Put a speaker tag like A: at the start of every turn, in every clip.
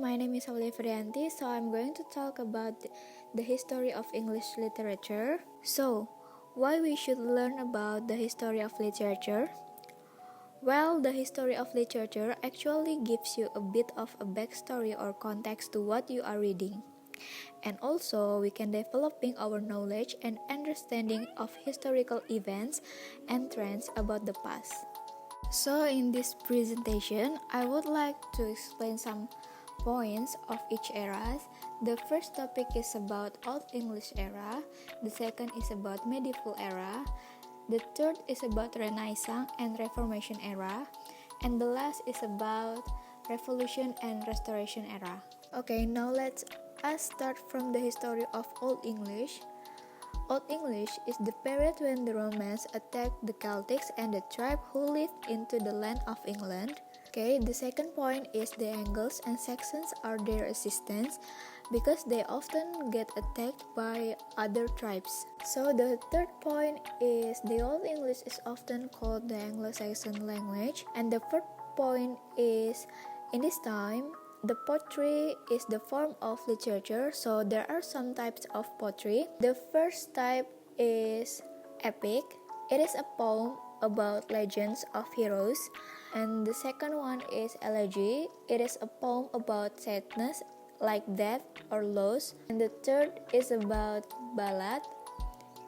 A: my name is Aulia, so I'm going to talk about the history of English literature. So, why we should learn about the history of literature? Well, the history of literature actually gives you a bit of a backstory or context to what you are reading. And also, we can developing our knowledge and understanding of historical events and trends about the past. So in this presentation, I would like to explain some points of each era. The first topic is about Old English era, the second is about Medieval era, the third is about Renaissance and Reformation era, and the last is about Revolution and Restoration era. Okay, now let's start from the history of Old English. Old English is the period when the Romans attacked the Celtics and the tribe who lived into the land of England. Okay, the second point is the Angles and Saxons are their assistants because they often get attacked by other tribes. So the third point is the Old English is often called the Anglo-Saxon language, and the fourth point is in this time the poetry is the form of literature, so there are some types of poetry. The first type is epic. It is a poem about legends of heroes. And the second one is elegy. It is a poem about sadness, like death or loss. And the third is about ballad.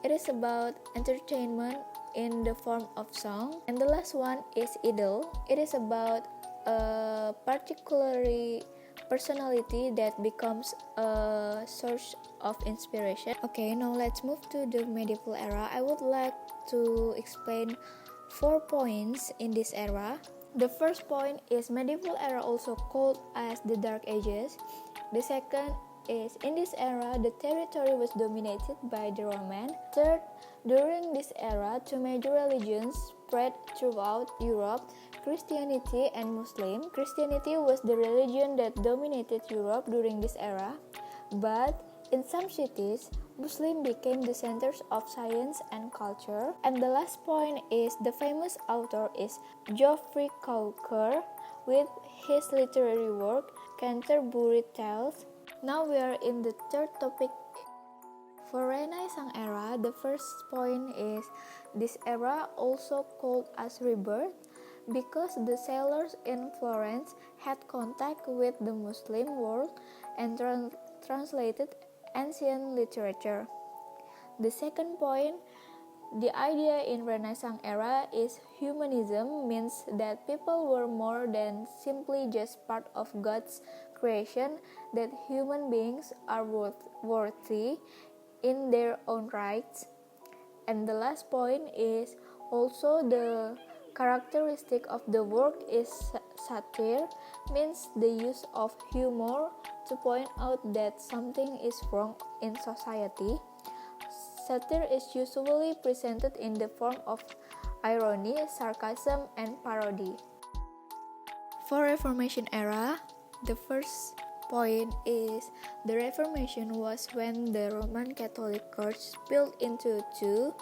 A: It is about entertainment in the form of song. And the last one is idyll. It is about a particular personality that becomes a source of inspiration. Okay, now let's move to the medieval era. I would like to explain 4 points in this era. The first point is medieval era, also called as the Dark Ages. The second is in this era the territory was dominated by the Roman. Third, during this era, 2 major religions spread throughout Europe, Christianity and Muslim. Christianity was the religion that dominated Europe during this era, but in some cities, Muslim became the centers of science and culture. And the last point is the famous author is Geoffrey Chaucer with his literary work Canterbury Tales. Now we are in the third topic. For Renaissance era, the first point is this era also called as rebirth because the sailors in Florence had contact with the Muslim world and translated ancient literature. The second point, the idea in Renaissance era is humanism, means that people were more than simply just part of God's creation, that human beings are worthy in their own rights. And the last point is also the characteristic of the work is satire, means the use of humor to point out that something is wrong in society. Satire is usually presented in the form of irony, sarcasm, and parody. For Reformation era, the first point is the Reformation was when the Roman Catholic Church split into two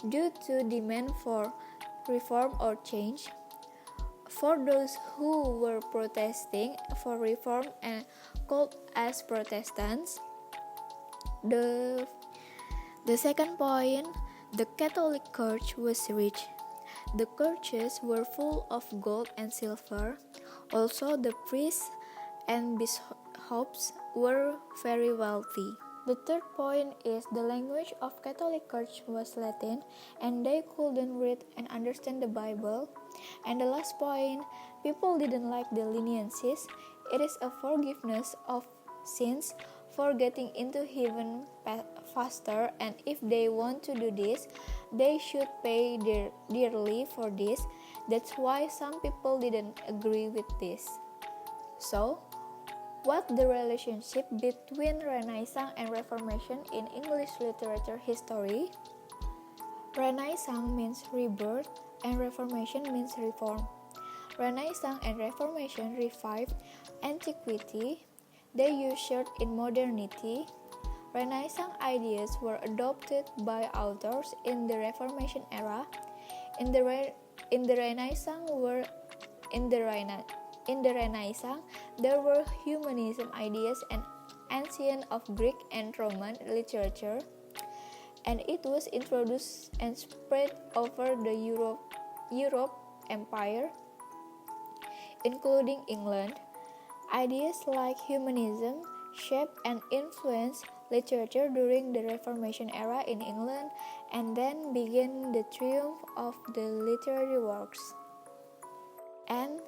A: due to demand for reform or change. For those who were protesting for reform and called as Protestants. The second point, the Catholic Church was rich. The churches were full of gold and silver. Also, the priests and bishops were very wealthy. The third point is the language of Catholic Church was Latin and they couldn't read and understand the Bible. And the last point, people didn't like the leniencies. It is a forgiveness of sins for getting into heaven faster, and if they want to do this, they should pay dearly for this. That's why some people didn't agree with this. So, what the relationship between Renaissance and Reformation in English literature history? Renaissance means rebirth and Reformation means reform. Renaissance and Reformation revived antiquity. They ushered in modernity. Renaissance ideas were adopted by authors in the Reformation era. In the Renaissance In the Renaissance, there were humanism ideas and ancient of Greek and Roman literature, and it was introduced and spread over the Europe Empire, including England. Ideas like humanism shaped and influenced literature during the Reformation era in England, and then began the triumph of the literary works. And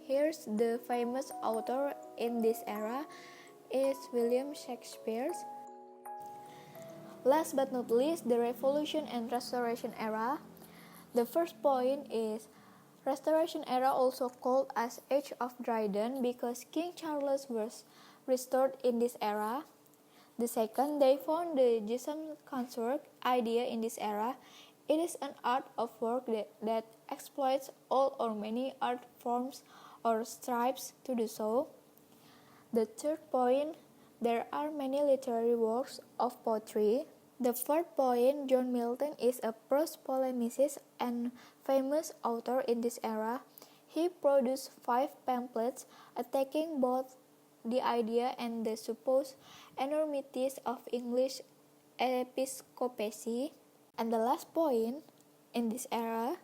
A: here's the famous author in this era is William Shakespeare. Last but not least, the Revolution and Restoration era. The first point is Restoration era, also called as Age of Dryden, because King Charles was restored in this era. The second, they found the Gypsum consort idea in this era. It is an art of work that exploits all or many art forms or stripes to do so. The third point, there are many literary works of poetry. The fourth point, John Milton is a prose polemicist and famous author in this era. He produced 5 pamphlets attacking both the idea and the supposed enormities of English episcopacy. And the last point in this era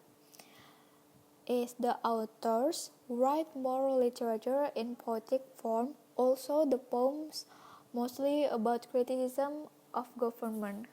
A: is the authors write moral literature in poetic form, also the poems mostly about criticism of government.